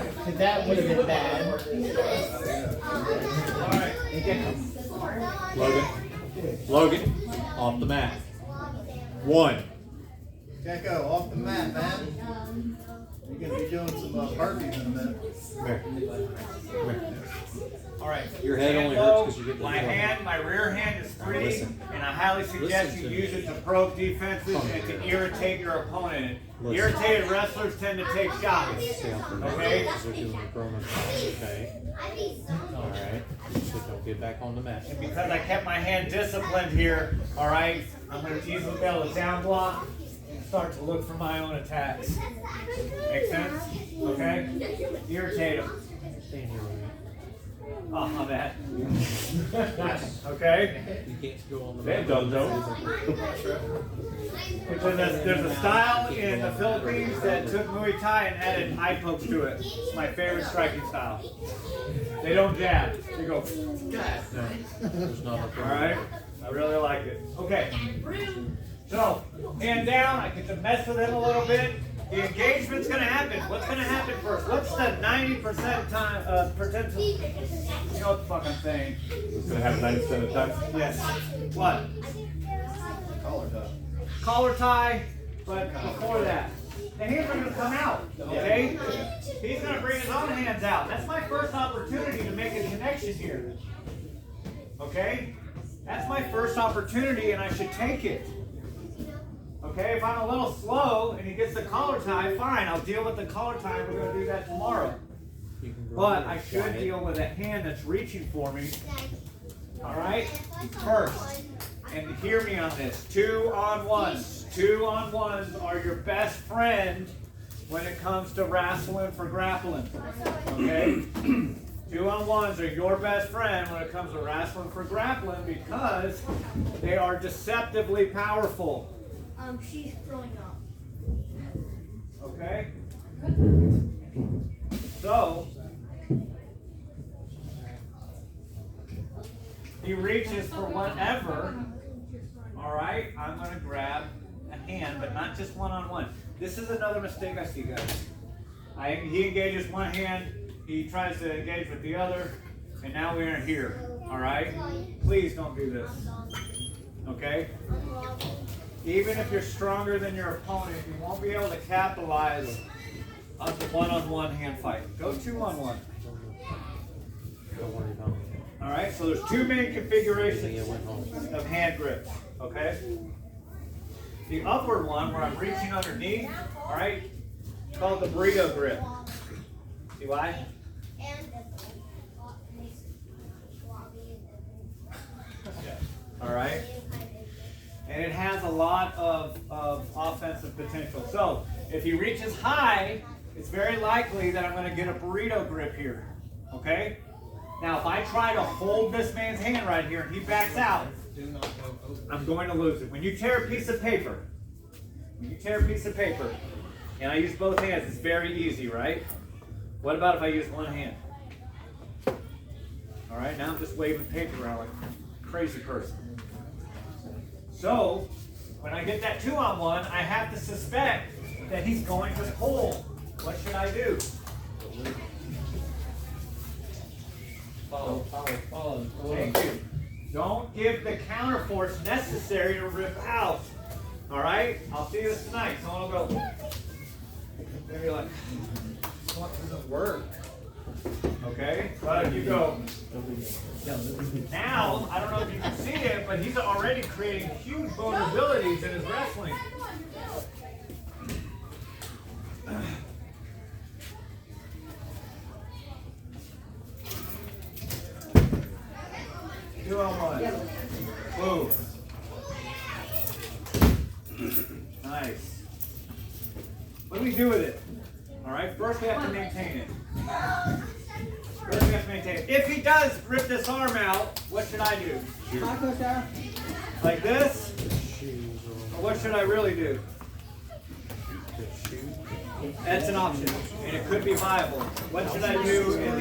Because that would have been bad. Logan, off the mat. 1. Gecko, off the mat, man. You're going to be doing some burpees in a minute. Come here. Come here. All right. Your head only hurts because you get the My hand, my rear hand is free, Listen. and I highly suggest Listen you to use me. it to probe defenses and to irritate your opponent. Listen. Irritated wrestlers tend to take shots. Stay off the mat. Okay. Because they're doing the Roman shots, okay? Alright. So don't get back on the mat. And because I kept my hand disciplined here, all right, I'm going to easily be able to down block and start to look for my own attacks. Make sense? Okay? Irritate them. Stand here with me. Oh, my bad. Okay? You can't go on the Hey, mat. Dozo. There's a style in the Philippines that took Muay Thai and added eye pokes to it. It's my favorite striking style. They don't jab. They go. No, there's not a All right. I really like it. Okay. So, hand down. I get to mess with him a little bit. The engagement's going to happen. What's going to happen first? What's the 90% time potential? You know what the fuck I'm saying? It's going to have 90% of the time. Yes. What? Collar tie. Collar tie, but before that, the hands are going to come out, okay? He's going to bring his own hands out. That's my first opportunity to make a connection here, okay? That's my first opportunity, and I should take it. Okay, if I'm a little slow and he gets the collar tie, fine, I'll deal with the collar tie. We're going to do that tomorrow. But I should deal with a hand that's reaching for me, all right, first. And hear me on this, 2-on-1s. 2-on-1s are your best friend when it comes to wrestling for grappling, okay? 2-on-1s are your best friend when it comes to wrestling for grappling because they are deceptively powerful. She's throwing up. Okay? So, he reaches for whatever. All right, I'm going to grab a hand, but not just one-on-one. This is another mistake I see, guys. He engages one hand, he tries to engage with the other, and now we're here. All right? Please don't do this. Okay? Even if you're stronger than your opponent, you won't be able to capitalize on the one-on-one hand fight. Go 2-on-1. Don't worry about it. All right, so there's 2 main configurations of hand grips, okay? The upward one, where I'm reaching underneath, all right, it's called the burrito grip. See why? All right? And it has a lot of offensive potential. So if he reaches high, it's very likely that I'm going to get a burrito grip here. Okay? Now if I try to hold this man's hand right here and he backs out, I'm going to lose it. When you tear a piece of paper, and I use both hands, it's very easy, right? What about if I use one hand? All right, now I'm just waving paper around like a crazy person. So, when I get that 2-on-1, I have to suspect that he's going to pull. What should I do? Follow. Thank you. Don't give the counter force necessary to rip out. All right? I'll see you this tonight. Someone will go, maybe like, what doesn't work? Okay? But if you go, now, I don't know if you can see it, but he's already creating huge vulnerabilities in his wrestling. Two on one. Move. Nice. What do we do with it? All right, first we have to maintain it. If he does rip this arm out, what should I do? Like this? Or what should I really do? That's an option, and it could be viable. What should I do in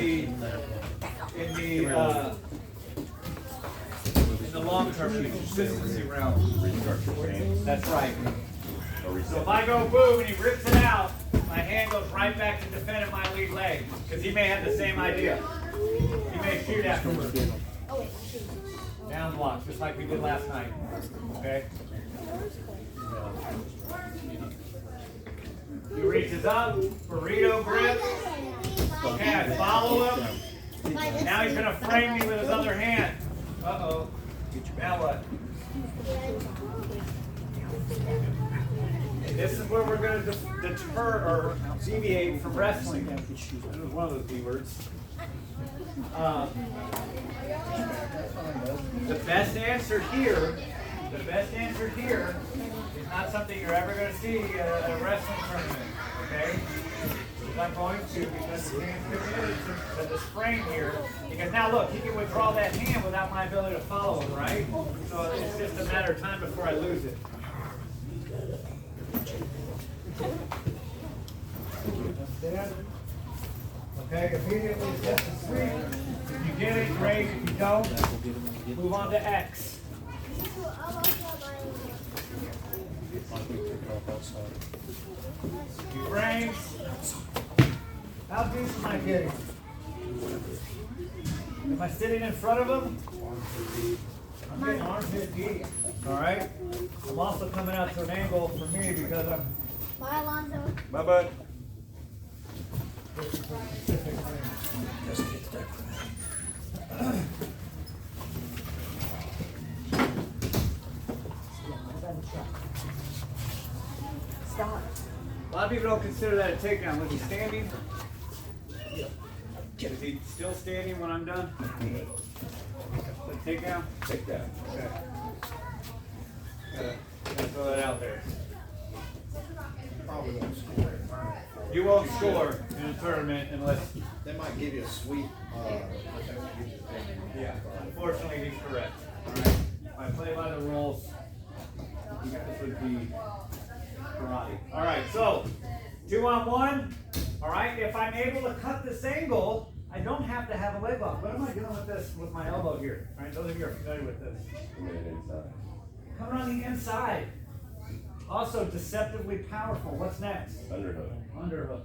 the long term, in the consistency realm? Restart your game. That's right. Or reset. So if I go boom and he rips it out, my hand goes right back to defending my lead leg. Because he may have the same idea. He may shoot afterwards. Down block, just like we did last night. Okay? He reaches up, burrito grip. Okay, I follow him. Now he's going to frame me with his other hand. Uh-oh. Now what? This is where we're going to deter or deviate from wrestling. This is one of those D words. The best answer here is not something you're ever going to see at a wrestling tournament, okay? I'm going to, because he can't committed to this frame here. Because now look, he can withdraw that hand without my ability to follow him, right? So it's just a matter of time before I lose it. Okay, immediately set the sweep. If you get it, great. If you don't, move on to X. Few frames. How deep am I getting? Am I sitting in front of him? I'm getting armpit deep. Alright? I'm also coming out to an angle for me because I'm. Bye, Alonzo. Bye bye. Stop. A lot of people don't consider that a takedown. Was he standing? Is he still standing when I'm done? The takedown? Take that. Okay. Throw that out there. Probably won't score. You won't score in a tournament unless. They might give you a sweep. Yeah. Unfortunately, he's correct. Alright. If I play by the rules, this would be karate. Alright, so 2-on-1. Alright, if I'm able to cut this angle, I don't have to have a leg lock. What am I doing with this with my elbow here? Alright, those of you are familiar with this. Coming on the inside. Also deceptively powerful. What's next? Underhook. Underhook.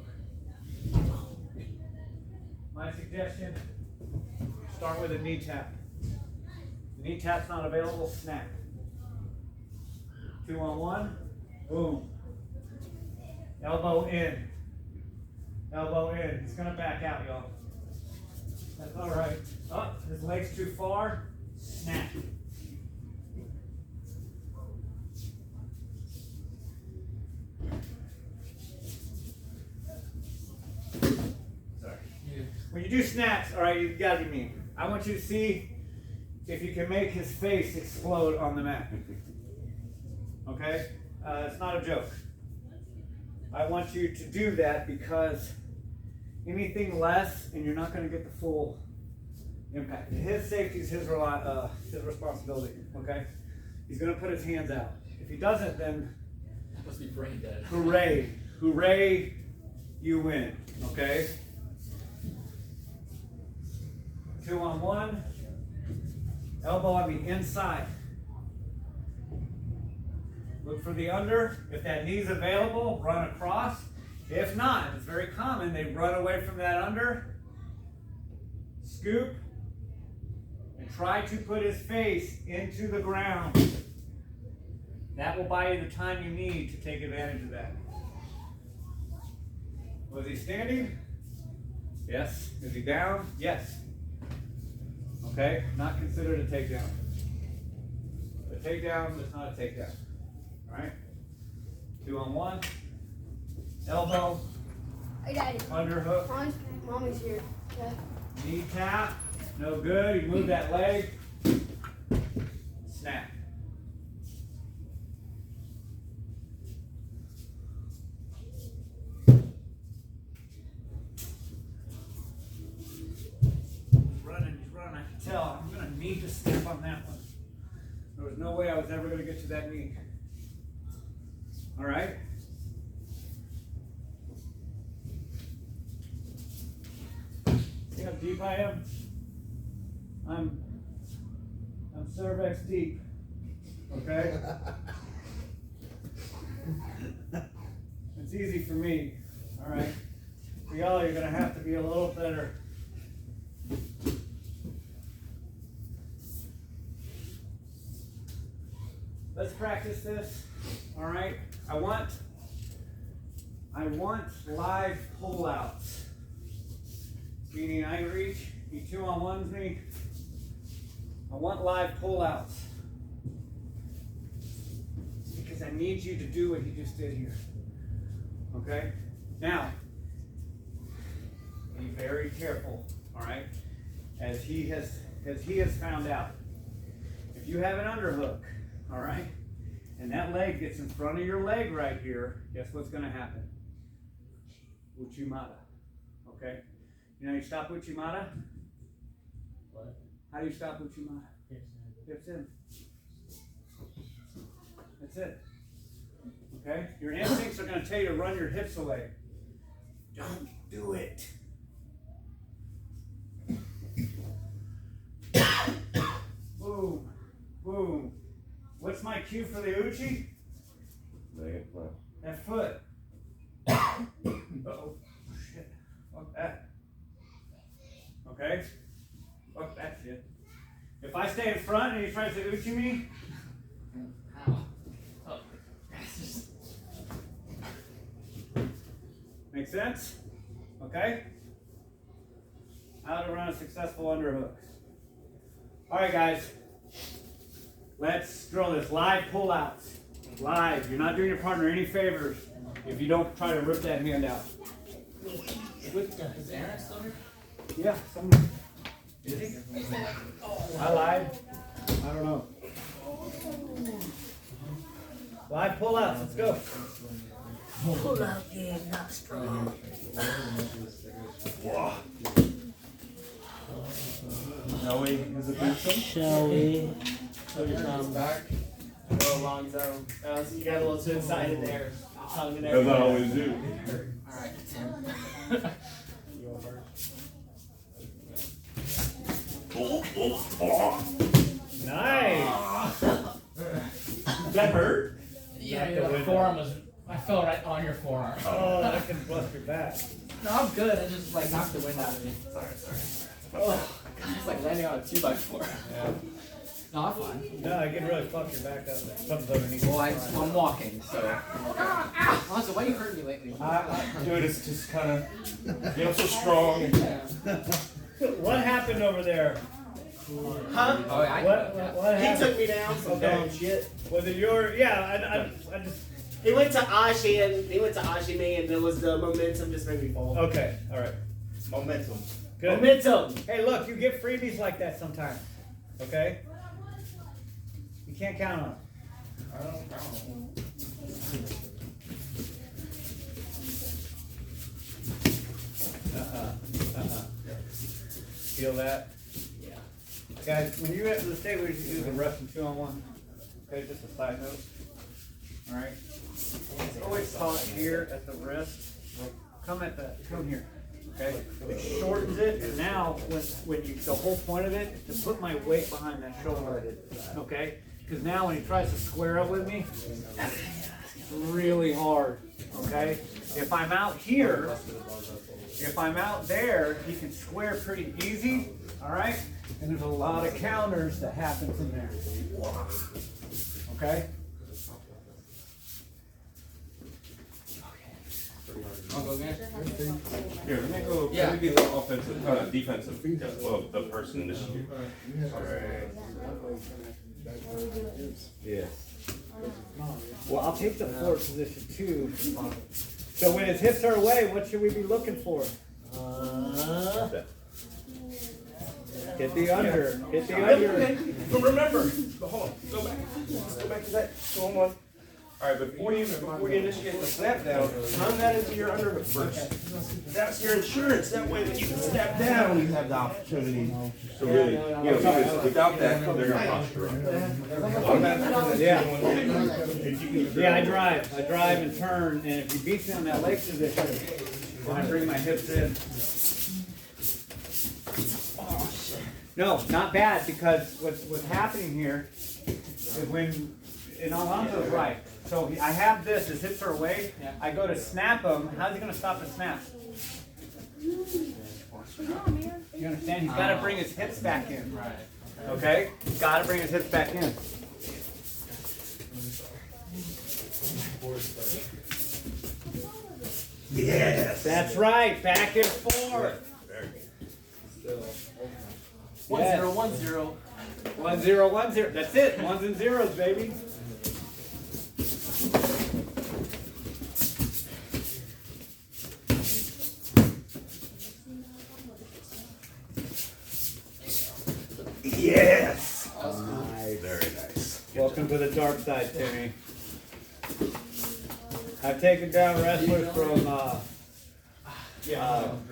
My suggestion, start with a knee tap. The knee tap's not available, snap. 2-on-1, boom. Elbow in. Elbow in. He's gonna back out, y'all. That's all right. Oh, his leg's too far, snap. When you do snaps, all right, you've got to be mean. I want you to see if you can make his face explode on the mat. Okay? It's not a joke. I want you to do that because anything less, and you're not going to get the full impact. His safety is his responsibility. Okay? He's going to put his hands out. If he doesn't, then Must be brain dead. hooray. Hooray, you win. Okay? 2-on-1, elbow on the inside. Look for the under. If that knee's available, run across. If not, it's very common, they run away from that under, scoop, and try to put his face into the ground. That will buy you the time you need to take advantage of that. Was he standing? Yes. Is he down? Yes. Okay, not considered a takedown. A takedown is not a takedown. Alright? 2-on-1. Elbow. Hey, Daddy. Underhook. Mommy's here. Okay. Knee tap. No good. You move that leg. Snap. Tell, I'm going to need to snap on that one. There was no way I was ever going to get to that knee. All right? See how deep I am? I'm cervix deep. Okay? It's easy for me. All All right. For y'all, you're gonna have to be a little better. Let's practice this. All right. I want live pull-outs. Meaning I reach, he 2-on-1s me. I want live pull-outs. Because I need you to do what he just did here. Okay? Now, be very careful, all right? As he has found out. If you have an underhook, all right, and that leg gets in front of your leg right here, guess what's gonna happen? Uchimata. Okay? You know how you stop Uchimata? What? How do you stop Uchimata? Hips in. That's it. Okay? Your instincts are going to tell you to run your hips away. Don't do it. Boom. Boom. What's my cue for the Uchi? That foot. Uh-oh. Shit. Fuck that. Okay? Fuck that shit. If I stay in front and he tries to Uchi me, Ow. Oh. That's just... make sense? Okay? How to run a successful underhook. Alright guys, let's drill this. Live pullouts. Live. You're not doing your partner any favors if you don't try to rip that hand out. Is Aaron still here? Yeah, is he? I lied. I don't know. Live pullouts, let's go. Pull out game, not strong. Shall we? Is it good? Shall we? Back. Go Alonzo. You got a little too excited there. Tongue and As I everything. always do. Alright, Tim. Nice. That hurt? Yeah, the your window. forearm was... I fell right on your forearm. Oh, that can bust your back. No, I'm good. I just like knocked the wind out of me. Sorry. Oh. God, it's like landing on a 2x4. Yeah. No, I'm fine. No, I can really fuck your back up. Something's underneath. Well, I'm walking, so. Alonzo, why you hurting me lately? Dude, it's just kind of, I'm so strong. What happened over there? Huh? Oh, yeah, I What He happened? took me down some Okay. dumb shit. Was it your? Yeah, I just. He went to Ashi and he went to Ashi me and there was the momentum just made me fall. Okay, all right. Momentum. Good. Momentum. Hey, look, you get freebies like that sometimes. Okay? You can't count on it. Feel that? Yeah. Guys, when you get to the state where you do the wrestling 2-on-1, okay, just a side note. Alright? Always caught here at the wrist. Come here. Okay? It shortens it, and now when you, the whole point of it is to put my weight behind that shoulder. Okay? Because now when he tries to square up with me, it's really hard. Okay? If I'm out here, if I'm out there, he can square pretty easy. Alright? And there's a lot of counters that happen from there. Okay? I'll go again. Here, let me go, Yeah. let me be the offensive, defensive, well, the person initially. Alright. Yeah. Well, I'll take the forward position too. So when his hips are away, what should we be looking for? Hit the under. Hit the under. But remember, hold on, go back. Let's go back to that 2-on-1. Alright, before you initiate the snap down, turn that into your underhook first. That's your insurance. That way that you can snap down, you have the opportunity to really, because without that, they're gonna posture up. Yeah, I drive and turn, and if he beats me on that leg position, then I bring my hips in. No, not bad, because what's happening here is when, and Alonzo's right, So I have this, his hips are away. I go to snap him. How's he going to stop the snap? You understand? He's got to bring his hips back in. Right. Okay? He's got to bring his hips back in. Yes. That's right. Back and forth. 1-0, 1-0. 1-0, 1-0. That's it. Ones and zeros, baby. Yes. Nice. Very nice. Welcome to the dark side, Timmy. I've taken down wrestlers from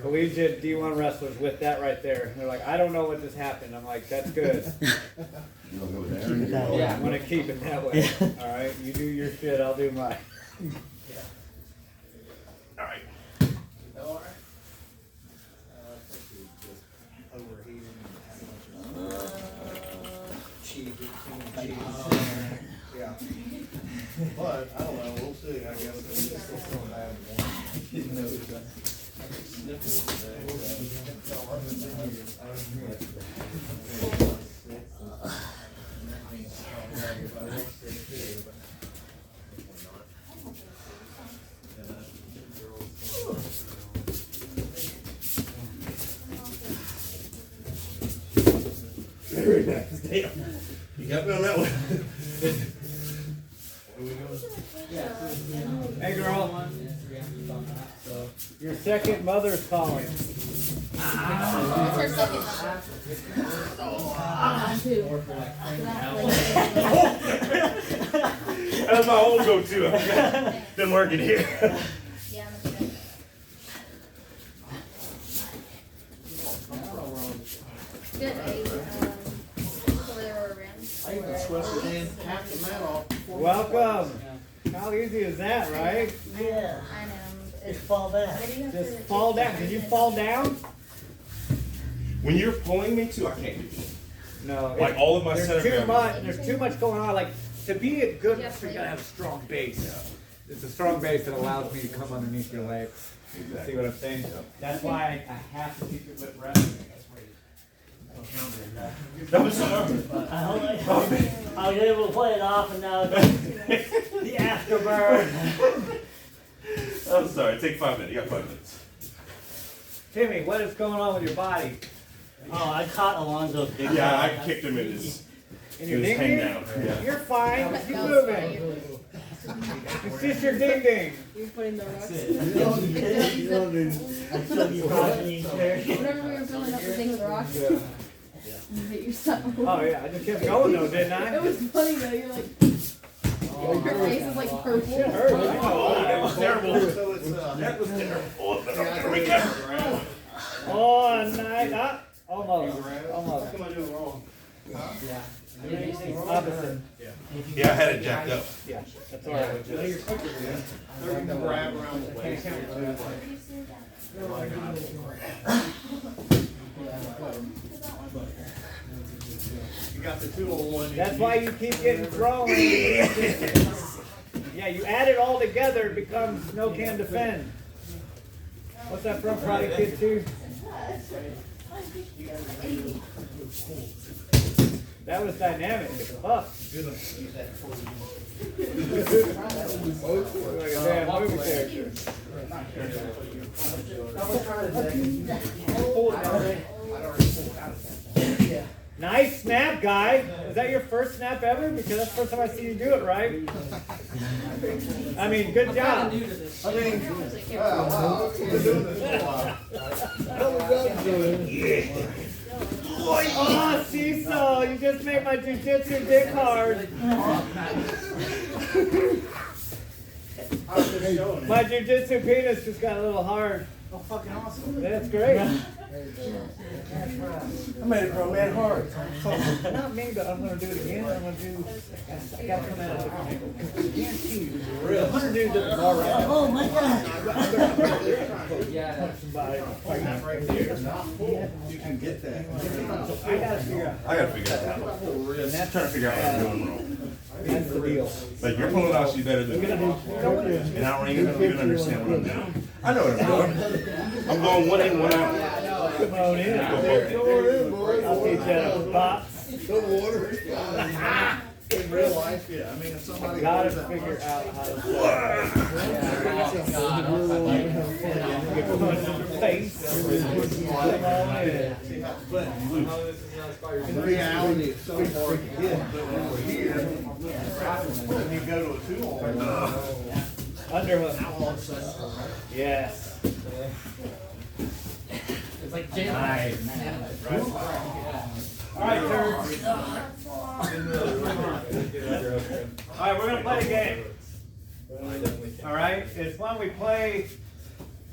collegiate D1 wrestlers with that right there. And they're like, I don't know what just happened. I'm like, that's good. I'm going to keep it that way. All right? You do your shit, I'll do mine. All right. Yeah. But, I don't know, we'll see, I guess. It's still bad. Very nice. Damn. You got me on that one. Hey, girl. Your second mother's calling. It's her second mother. Too. That's my old go-to. Been working here. Yeah, that's good. Good. Over there or around. I even swept it in, half the mat off. Welcome. How easy is that, right? Yeah. I know. Just fall back. Just fall down. Did you fall down? When you're pulling me too, I can't do it. No. Like all of my There's center too gravity. much. There's too much going on. Like to be a good Yeah, wrestler, you please. gotta have a strong base. It's a strong base that allows me to come underneath your legs. Exactly. See what I'm saying? That's why I have to keep it with wrestling. That was so hard. I was able to play it off, and now the afterburn. I'm sorry. Take 5 minutes. You got 5 minutes. Timmy, what is going on with your body? Oh, I caught Alonzo's big Yeah, I guy. kicked him in his. In your Just ding hang ding? down. Yeah. You're fine. That Keep was moving. funny. It's just your ding ding. You're putting the rocks. I'm still be rocking there. Whenever we were filling up the thing with rocks, you hit yourself. Oh yeah, I just kept going though, didn't I? It was funny though. You're like, your face is like purple. It hurt. I know. Oh, that was terrible. So it's, That was terrible. Oh, there we go. Oh, nice. Ah, almost. Almost. What am I doing wrong? Opposite. Yeah, I had it jacked up. Yeah, that's alright. They're gonna grab around the waist. You got the 2-on-1. That's why you keep getting thrown. Yeah, you add it all together, it becomes no can defend. What's that from Karate Kid 2? That was dynamic. It's a puff. Like a damn movie character. Nice snap, guy. Is that your first snap ever? Because that's the first time I see you do it, right? I mean, good job. I mean, we've been doing this for a while. Oh, Cecil, you just made my jujitsu dick hard. My jujitsu penis just got a little hard. Oh, fucking awesome. That's great. I made it grow man hard. Not me, but I'm gonna do it again. I'm gonna do. I gotta come at a different angle. I guarantee you, I'm gonna do the bar right now. Oh my god. Punch somebody. Right there. You can get that. I gotta figure out. I gotta figure that out. I'm trying to figure out what I'm doing wrong. That's the deal. Like you're pulling off, you better than me. And I don't even understand what I'm doing. I know what I'm doing. I'm going one in, one out. Come on in. Come on in, boys. I'll teach you a box. Some water. In real life, yeah. I mean, if somebody Gotta goes out- figure out how to In reality, it's so hard to get, but when we're here, when you go to a two-hole, underhook. Yes. It's like Jay. Nice. All right, turn. All right, we're gonna play a game. All right, it's one we play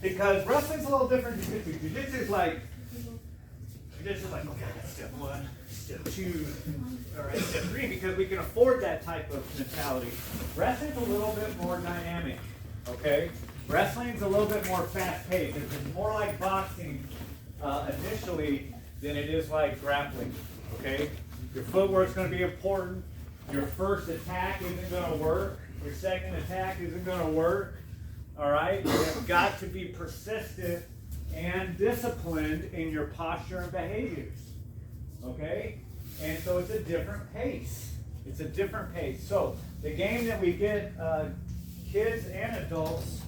because wrestling's a little different than jiu-jitsu. Jiu-jitsu's like, okay, step one, step two, all right, step three, because we can afford that type of mentality. Wrestling's a little bit more dynamic, okay? Wrestling's a little bit more fast-paced. It's more like boxing initially than it is like grappling, okay? Your footwork's going to be important. Your first attack isn't going to work. Your second attack isn't going to work, all right? You've got to be persistent and disciplined in your posture and behaviors, okay? And so it's a different pace. It's a different pace. So the game that we get kids and adults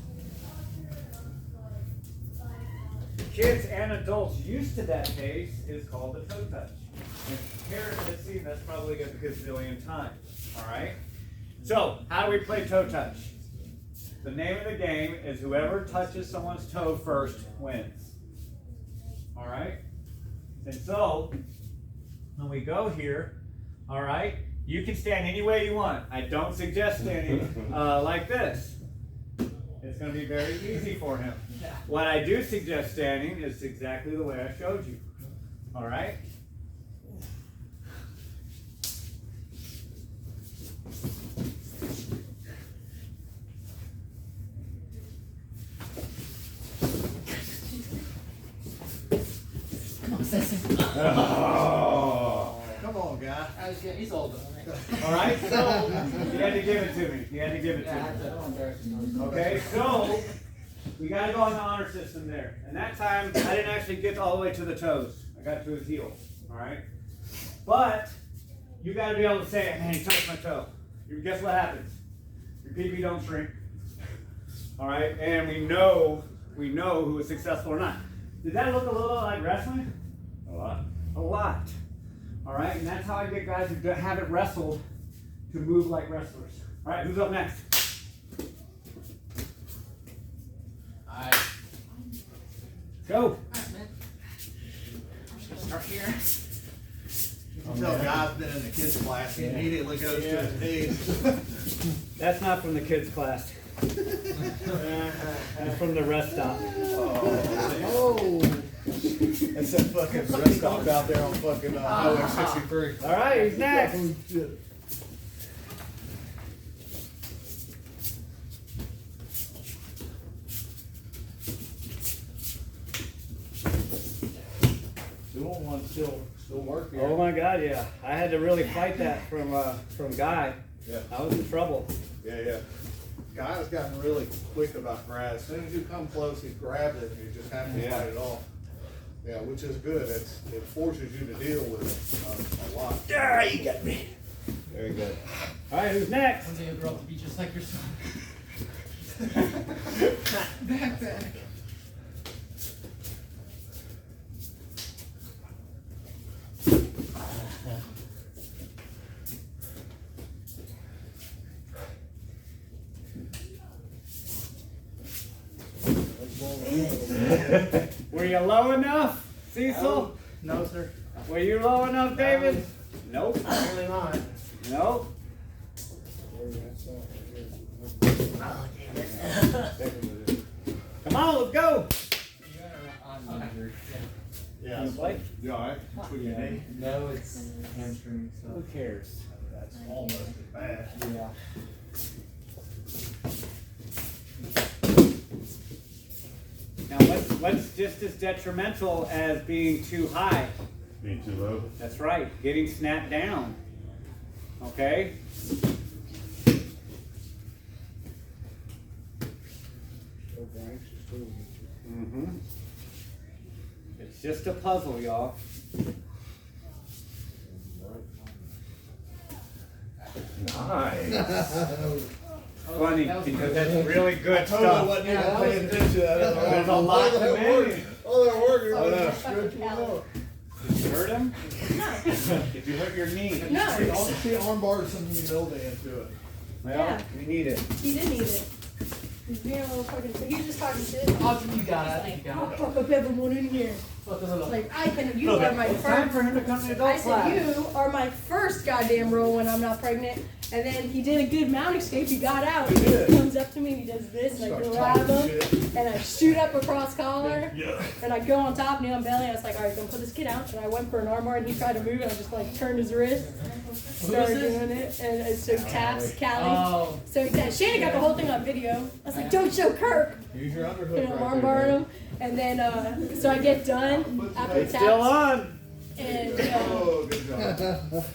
used to that pace is called the toe touch. And here, let's see, that's probably a gazillion times, all right? So, how do we play toe touch? The name of the game is whoever touches someone's toe first wins, all right? And so, when we go here, all right, you can stand any way you want. I don't suggest standing like this. It's going to be very easy for him. What I do suggest standing is exactly the way I showed you, all right? Oh. Come on, guy. He's old. All right, so you had to give it to me. You had to give it to me. Okay, so we got to go on the honor system there. And that time, I didn't actually get all the way to the toes. I got to his heel. All right, but you got to be able to say, "Man, he touched my toe." Guess what happens? Your PP don't shrink. All right, and we know who is successful or not. Did that look a little like wrestling? A lot. A lot. All right, and that's how I get guys who haven't wrestled to move like wrestlers. All right, who's up next? All right. Go. All right, man. I'm just gonna start here. You can tell guy's been in the kids' class, he immediately goes to his knees. That's not from the kids' class. That's from the rest stop. Oh. That's that fucking rest stop out there on fucking Highway 63. All right, who's next? Still working. Oh my God, yeah. I had to really fight that from Guy. Yeah. I was in trouble. Yeah. Guy's gotten really quick about grab. As soon as you come close, he grabs it and you just have to fight it off. Yeah, which is good. It forces you to deal with it a lot. Yeah, you got me. Very good. All right, who's next? One day you'll grow up to be just like your son. Backpack. Were you low enough, Cecil? No, sir. Were you low enough, David? Nope. Apparently not. Nope. Come on, let's go. Yeah. You play? You alright? What do you need? No, it's hamstring. So. Who cares? That's almost as bad. Yeah. Now, what's just as detrimental as being too high? Being too low. That's right, getting snapped down. Okay? Mm-hmm. It's just a puzzle, y'all. Nice. Funny because that's really good Totally stuff. wasn't even paying attention to that. There's a lot to manage. Oh, that working. Stretch one out. Did you hurt him? Did you hurt your knee? All the shit arm bars, something you know they into it. Well, Yeah. we need it. He did need it. He's being a little fucking. He was just talking shit. Oh, you got it. You I'll got it. fuck up everyone in here. What does it look Like I can. You are my It's time first. for him to come to the adult I class. said you are my first goddamn rule when I'm not pregnant. And then he did a good mount escape. He got out. He comes up to me and he does this, and I Starts grab talking him shit. and I shoot up across collar. Yeah. And I go on top, knee on belly. I was like, all right, gonna put this kid out. And I went for an armbar, and he tried to move, and I just like turned his wrist, started doing it, and so he taps Callie. Oh. So he taps. Shannon got the whole thing on video. I was like, don't show Kirk. Use your And underhook I'm right armbarring there. him, and then so I get done after It's still taps, on. and Oh, good job.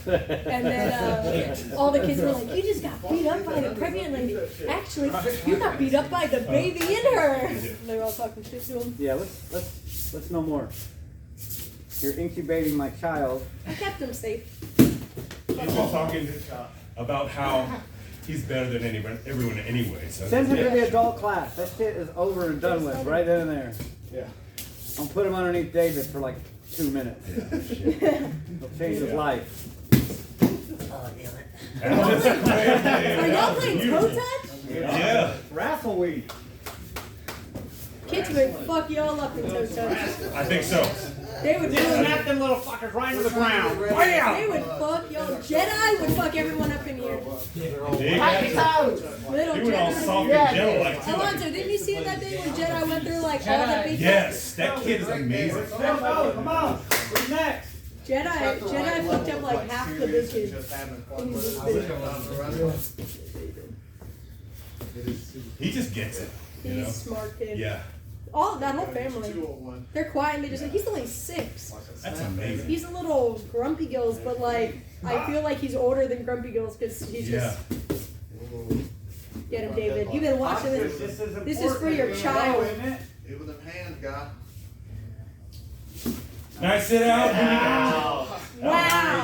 and then all the kids were like, you just got beat up by the pregnant lady. Actually, you got beat up by the baby in her. They were all talking shit to him. Yeah, let's know more. You're incubating my child. I kept him safe. He's been talking about how he's better than everyone anyway. So Send him to the adult class. That shit is over and done with, right then and there. Yeah. I'll put him underneath David for like 2 minutes. It'll change his life. Oh, damn it. Are y'all playing toe touch? Yeah. Raffle week. Kids would fuck y'all up in toe touch. I think so. They would Just really, snap them little fuckers right into the ground. they Bam! would fuck y'all. Jedi would fuck everyone up in here. Little He went all Jedi. soft and gentle like too. Alonzo, didn't you see it that day when Jedi went through like all the big Yes, that kid is amazing. Let's go, come on. Who's next? Jedi fucked up like half the big kids. Just having And fun he's with just big. it. He just gets it. He's You a know? smart kid. Yeah. All that whole family. 201. They're quiet and they just like he's only 6. That's amazing. He's a little grumpy gills, but like I feel like he's older than grumpy gills because he's Yeah. just get him, David. You've been watching this. This is for your important, child. isn't it? Give them hands, guy. Nice sit out. Wow.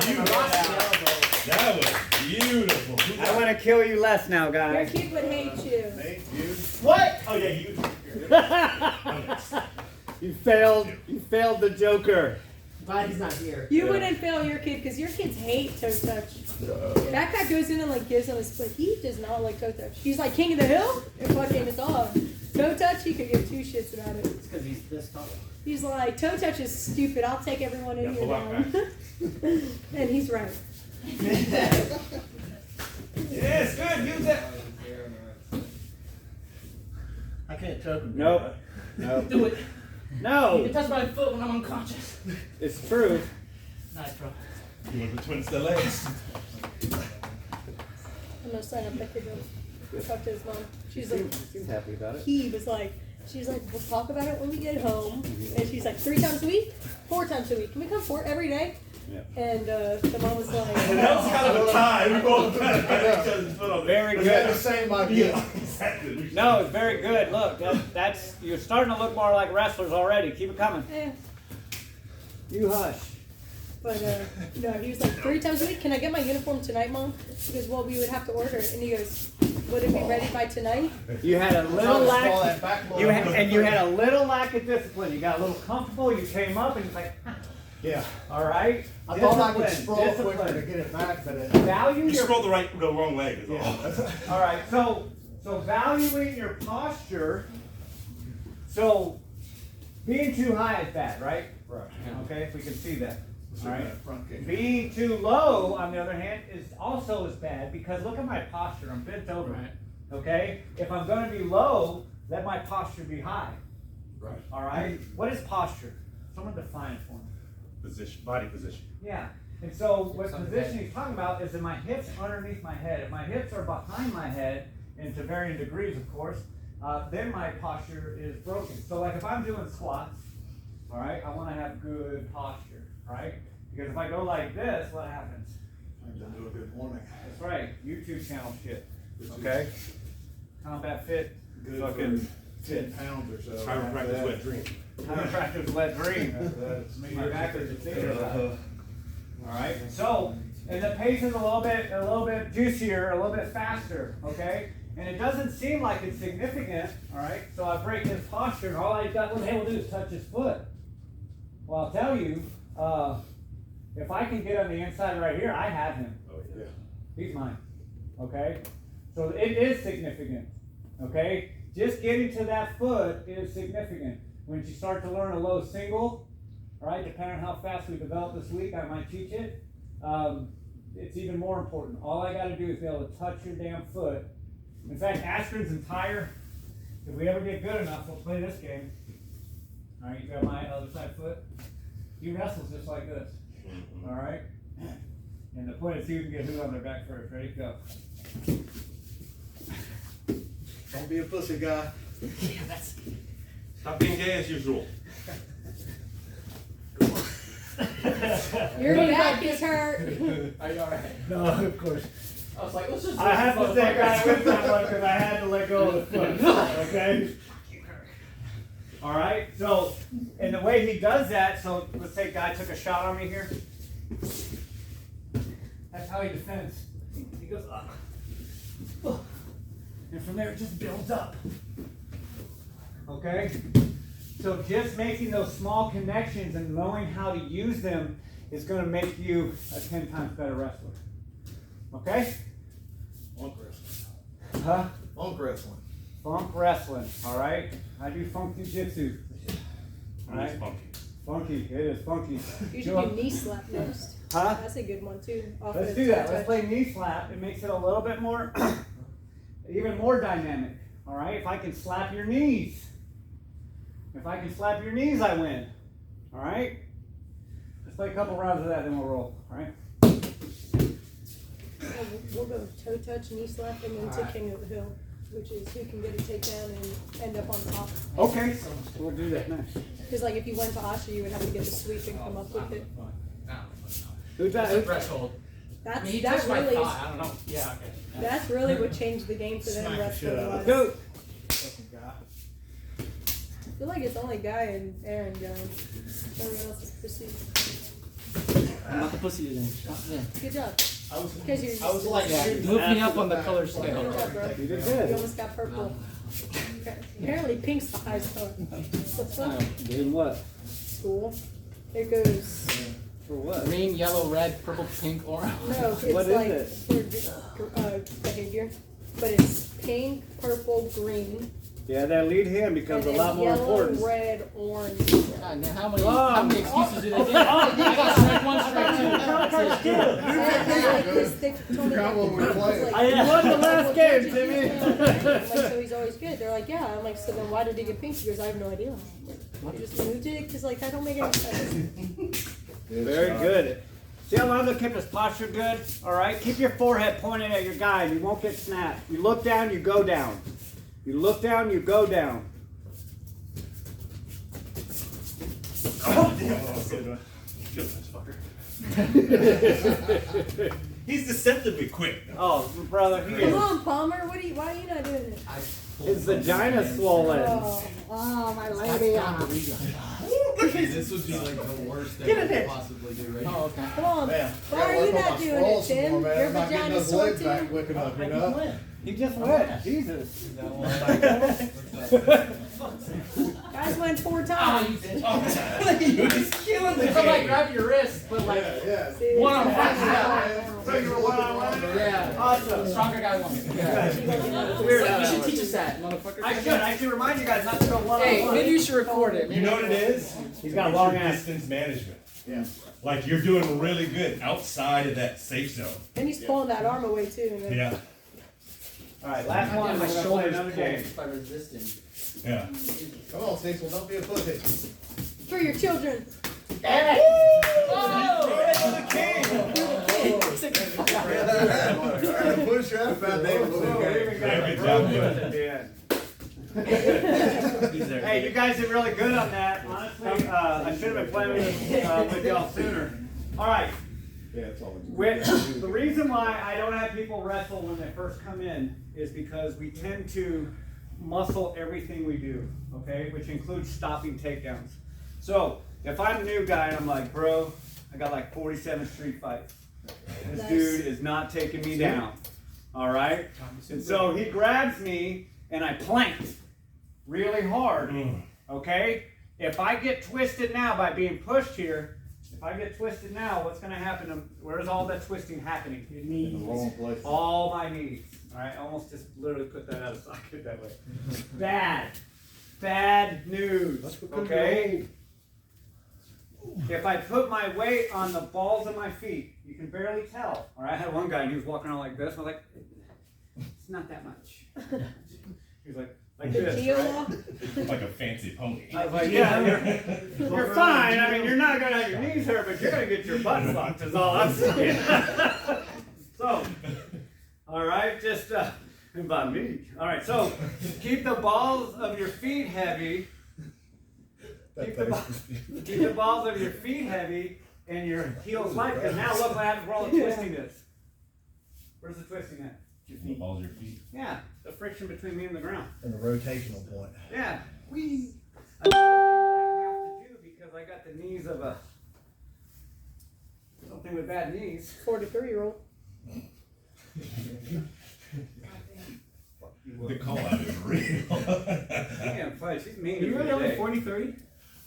That was beautiful. I want to kill you less now, Your guys. kid would hate you. Nate, you. What? Oh yeah, you. You failed the Joker. Glad he's not here. You wouldn't fail your kid because your kids hate toe touch. That guy goes in and like gives him a split. He does not like toe touch. He's like king of the hill and fucking it's all. Toe touch, he could give 2 shits about it. It's because he's this tall. He's like, toe touch is stupid. I'll take everyone in here down. And he's right. Yes, good. Use it. I can't choke him. Nope. Nope. Do it. You No. can touch my foot when I'm unconscious. It's true. Nice, bro. You want to twist the legs? I'm gonna sign up that kid to talk to his mom. She's like, Seems happy about it. he was like, she's like, we'll talk about it when we get home. And she's like, 3 times a week? 4 times a week. Can we come 4 every day? Yeah. And the mom was like, And that was kind of a tie. We both kind of got each other's foot on there. Very They're the good. same, my Yeah, kid. exactly. No, it's very good. Look, that's you're starting to look more like wrestlers already. Keep it coming. eh. You hush. But no, he was like 3 times a week. Can I get my uniform tonight, Mom? He goes, well, we would have to order it. And he goes, would it be ready by tonight? You had a little lack. You had, Yeah. and you had a little lack of discipline. You got a little comfortable. You came up and it's like, all right. I thought I could Discipline, scroll quicker to discipline. get it back, but it. Value You your. scrolled the wrong way. Is all. All right. So valuing your posture. So being too high is bad, right? Right. Okay, if we can see that. So All right. that front kick. Being too low, on the other hand, is also as bad because look at my posture. I'm bent over. Right. Okay? If I'm going to be low, let my posture be high. Right. All right? What is posture? Someone define it for me. Position, body position. Yeah. And so what position he's talking about is that my hips underneath my head. If my hips are behind my head, and to varying degrees, of course, then my posture is broken. So like if I'm doing squats, all right, I want to have good posture, right? Because if I go like this, what happens? Turns into a good morning. That's right, YouTube channel shit. Okay? Combat Fit, Good fucking 10 pounds or so. Chiropractor's wet dream. Chiropractor's wet dream. That's my backwards is thinking about it. All right. So, and the pace is a little bit juicier, a little bit faster. Okay. And it doesn't seem like it's significant. All right. So I break his posture, and all I got was able to do is touch his foot. Well, I'll tell you, if I can get on the inside right here, I have him. Oh, yeah. He's mine. Okay. So it is significant. Okay. Just getting to that foot is significant. When you start to learn a low single, all right, depending on how fast we develop this week, I might teach it. It's even more important. All I got to do is be able to touch your damn foot. In fact, Askren's entire, if we ever get good enough, we'll play this game. All right, you got my other side foot. He wrestles just like this. All right? And the point is, who can get who on their back first. Ready? Go. Don't be a pussy guy. Stop being gay as usual. Your back is hurt. Are you alright? No, of course. I was like, let's just. I have to say, I with that one because I had to let go of the foot. Okay? All right? So, and the way he does that, so let's say a guy took a shot on me here. That's how he defends. He goes up. And from there, it just builds up. Okay? So just making those small connections and knowing how to use them is going to make you a 10 times better wrestler. Okay? Funk wrestling. Huh? Funk wrestling. Funk wrestling. All right? I do funk jiu-jitsu. All right? It's funky. Funky. It is funky. You should do knee slap next. Huh? That's a good one too. Let's do that. Let's play knee slap. It makes it a little bit more, even more dynamic. All right? If I can slap your knees. If I can slap your knees, I win. All right? Let's play a couple rounds of that, then we'll roll. All right? We'll go toe touch, knee slap, and then to King of the Hill, which is who can get a takedown and end up on top. Okay. We'll do that next. Because like if you went to Asha, you would have to get the sweep and come up with it. Who's That's a that? threshold. I That's mean, he that touched my really thigh. I don't know. Yeah, okay. that's really what changed the game for them. Smack the Wrestling shit out of wise. Go. I feel like it's only Guy and Aaron going. Everyone else is pussy. I'm not the pussy today. Not today. Good job. I was Because you're I was like shooting Move me up after on the back. color Good scale. job, bro. You did You good. almost got purple. Okay. Apparently pink's the highest color. What's up? Doing what? School. It goes. For what? Green, yellow, red, purple, pink, orange. No, it's What is like it? for behavior, but it's pink, purple, green, Yeah, that lead hand and becomes a then lot more yellow, important. red, orange. God, now how many excuses do they get? I got strike one, strike two. That's it. And like they told me Forgot what we were playing. I won the last game, Timmy. I'm like, so he's always good. They're like, yeah. I'm like, so then why did he get pink? He goes, I have no idea. I just moved it because like that don't make any sense. Very good. See how Lonzo kept his posture good? All right, keep your forehead pointed at your guy. You won't get snapped. You look down, you go down. You look down, you go down. Oh, damn. Kill this fucker. He's deceptively quick. Oh, brother, he Come is, on, Palmer. Why are you not doing it? his vagina's swollen. Oh, my lady. This would be like the worst thing Get I in could there. possibly do right Oh, now. okay. Come on. Man, Why are you not doing it, Tim? Your I'm not getting vagina's those sore legs back too. quick enough, you know? He just went. Jesus. Guys went 4 Ah, times. you did. You're just killing the It's like game. grab your wrist, but like Yeah. See, one on one. So you were looking around the Yeah. Awesome. Stronger guy wins. Yeah. It's weird how You that should works. teach us that, motherfucker. I should remind you guys not to go one Hey, on one. maybe you should record it. You know what it is? He's got a It's long your ass. distance management. Yeah. Like you're doing really good outside of that safe zone. And he's pulling that arm away too. And then, Yeah. All right, last one. My We're gonna play shoulders another game. pulled by resisting. Yeah. Come on, Cecil, don't be a pussy. For your children. Damn it! Push your ass back there. Good job, good. Hey, you guys did really good on that. Honestly, I should have been playing with y'all sooner. All right. Yeah, it's all. The reason why I don't have people wrestle when they first come in is because we tend to muscle everything we do, okay? Which includes stopping takedowns. So if I'm a new guy and I'm like, bro, I got like 47 street fights. This dude is not taking me down, all right? And so he grabs me and I plant really hard, okay? If I get twisted now by being pushed here, if I get twisted now, what's gonna happen? Where's all that twisting happening? Your knees. In the wrong place. All my knees. All right, almost just literally put that out of socket that way. Bad news, okay? If I put my weight on the balls of my feet, you can barely tell. All right, I had one guy and he was walking around like this. I was like, it's not that much. He was like this, right? Like a fancy pony. I was like, yeah, you're fine. I mean, you're not gonna have your knees hurt, but you're gonna get your butt fucked is all I'm saying. So, all right, just about me. All right, so keep the balls of your feet heavy. Keep the balls of your feet heavy and your heels light. Because now look what happens where all the twisting is. Where's the twisting at? The balls of your feet. Yeah, the friction between me and the ground. And the rotational point. Yeah. Whee. Another thing I have to do because I got the knees of a something with bad knees. 43-year-old. The call out is real. Damn, fight. She's mean. You really only today. 43?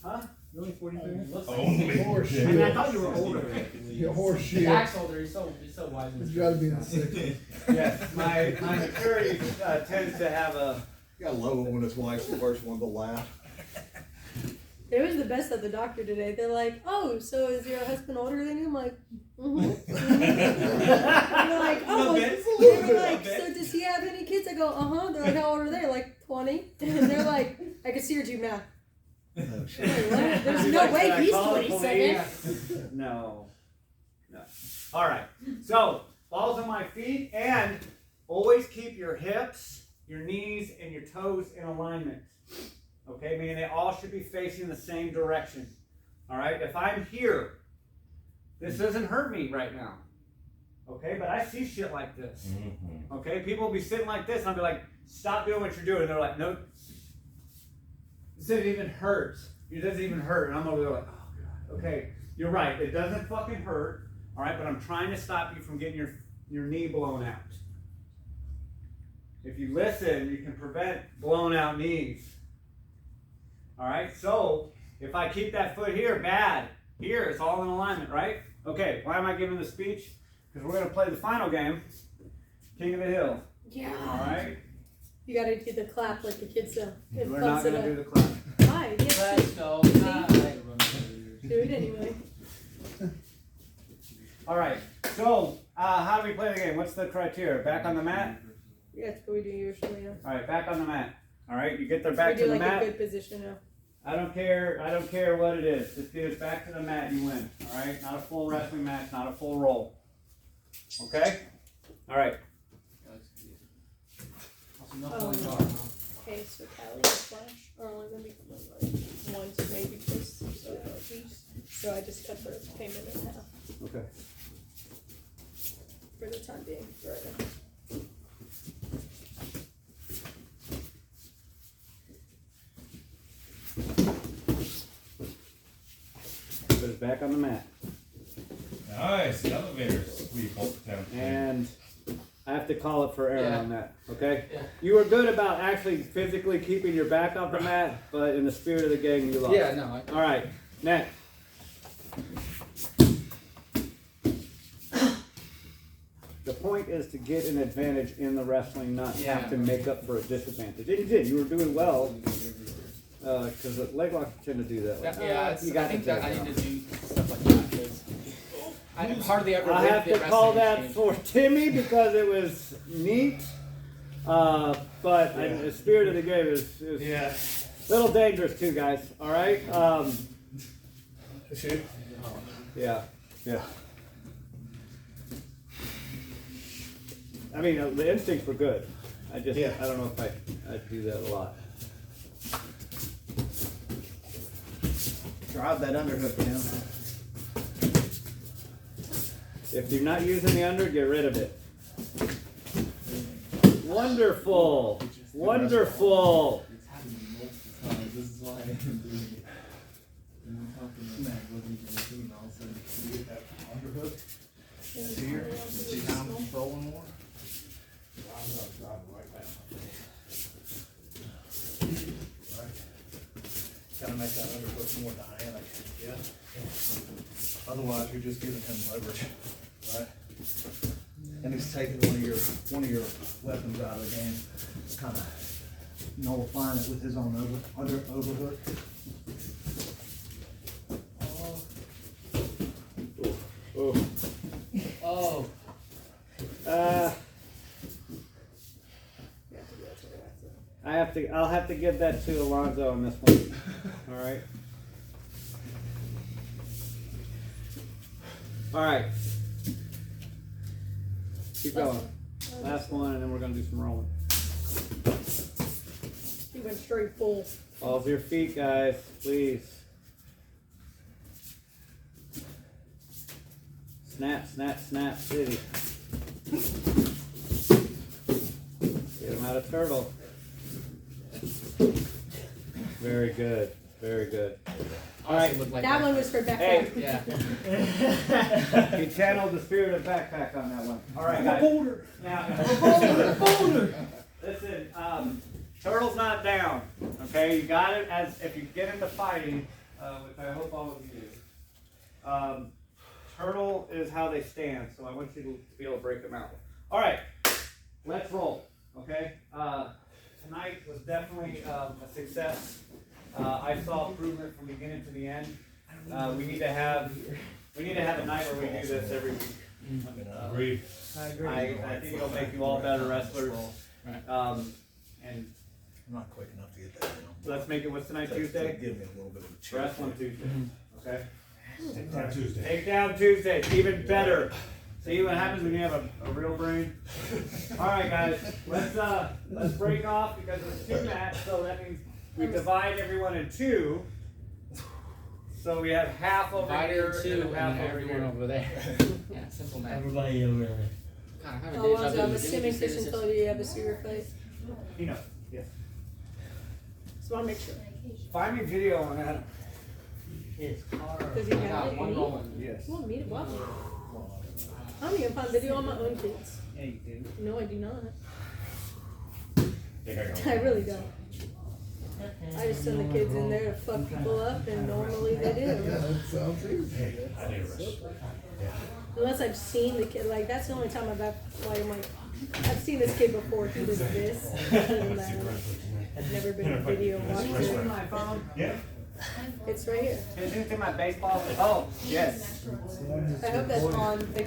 Huh? You're only 43? Only. I mean, I thought you were older. You're horse shit. Zach's older. He's so wise. You gotta be in the 60s. Yes, my maturity tends to have a. You gotta love it when his wife's the first one to laugh. It was the best at the doctor today. They're like, oh, so is your husband older than you? I'm like, mm-hmm. They're like, oh, they were like, so does he have any kids? I go, uh-huh. They're like, how old are they? Like 20. And they're like, I can see your tube now. Oh, shit. Wait, what? There's no way he's 27. No. All right. So balls on my feet, and always keep your hips, your knees, and your toes in alignment. Okay, meaning they all should be facing the same direction. All right. If I'm here, this doesn't hurt me right now. Okay, but I see shit like this. Okay, people will be sitting like this, and I'll be like, stop doing what you're doing. And they're like, no. It even hurts. It doesn't even hurt. And I'm over there like, oh God. Okay, you're right. It doesn't fucking hurt. All right, but I'm trying to stop you from getting your knee blown out. If you listen, you can prevent blown out knees. All right, so if I keep that foot here, bad. Here, it's all in alignment, right? Okay, why am I giving the speech? Because we're going to play the final game, King of the Hill. Yeah. All right? You gotta do the clap like the kids do. It We're pumps not it going to up. do the clap. Why? Yes, Let's go. See? Do it anyway. All right, so how do we play the game? What's the criteria? Back on the mat? That's what we do usually. Yeah. All right, back on the mat. All right, you get their back We do to the like mat. a good position now. I don't care what it is. Just get it back to the mat, you win. All right, not a full wrestling match, not a full roll. Okay? All right. Okay, so Callie is flash are only gonna be like one to maybe just so I just cut the payment in half Okay. for the time being. Right. Put it back on the mat. Nice. Elevators. We both down. And I have to call it for error Yeah. on that, okay? Yeah. You were good about actually physically keeping your back off the mat, but in the spirit of the game, you lost. Yeah, no. All right, next. The point is to get an advantage in the wrestling, not have to make up for a disadvantage. And you did. You were doing well, because the leg locks tend to do that. Yeah, You got I think to that do I it. need to do stuff like that because I hardly ever. I lived have in to call wrestling that change. for Timmy because it was neat, but in the spirit of the game is a little dangerous too, guys. All right. Shoot. Yeah. I mean, the instincts were good. I don't know if I do that a lot. Drive that underhook down. If you're not using the under, get rid of it. Wonderful. Wonderful. It's happened multiple times. This is why I didn't do it. And we talked to him, I wasn't even looking, and all of a sudden, You get that underhook, here, see how I'm controlling more? I'm gonna drop it right down. Right. Gotta make that underhook more dynamic, yeah? Otherwise, you're just giving him leverage, right? And he's taking one of your weapons out of the game, kind of nullifying it with his own overhook. Oh. I'll have to give that to Alonzo on this one. All right. All right. Keep going. Last one, and then we're gonna do some rolling. He went straight full. Balls to your feet, guys, please. Snap, snap, snap, city. Get him out of turtle. Very good, very good. All right. That one was for backpack. Hey. Yeah. He channeled the spirit of backpack on that one. All right, guys. Now, listen, turtle's not down. Okay, you got it. As if you get into fighting, which I hope all of you do. Turtle is how they stand, so I want you to be able to break them out. All right, let's roll. Okay. Tonight was definitely a success. I saw improvement from beginning to the end. We need to have a night where we do this every week. Agreed. I think it'll make you all better wrestlers. And I'm not quick enough to get that down. let's make it, what's tonight, Tuesday? Give me a little bit of a chance. Wrestling Tuesday. Okay. Takedown Tuesday. Takedown Tuesday, even better. See what happens when you have a real brain? Alright guys, let's break off because there's 2 mats, so that means we divide everyone in 2. So we have half over here and half over everyone here. over there. Yeah, simple math. Everybody over there. God, I'm having Oh, deja Alonzo, vu. I'm Didn't assuming you say Christian this told you you have a secret fight. You know, yes. So I want to make sure. Find me video on that. It's hard. Does he I have got it? one Me? rolling. Yes. You want me to watch it? I don't even find video on my own kids. Yeah, you do. No, I do not. Think I got I one. really don't. I just send the kids in there to fuck people up, and normally they do. Hey, I need a rest. Unless I've seen the kid, like that's the only time I'm like, I've seen this kid before. He was this. And, I've never been a video watcher. My phone? Yeah. It's right here. Can you see my baseball? Oh, yes. I hope that's on the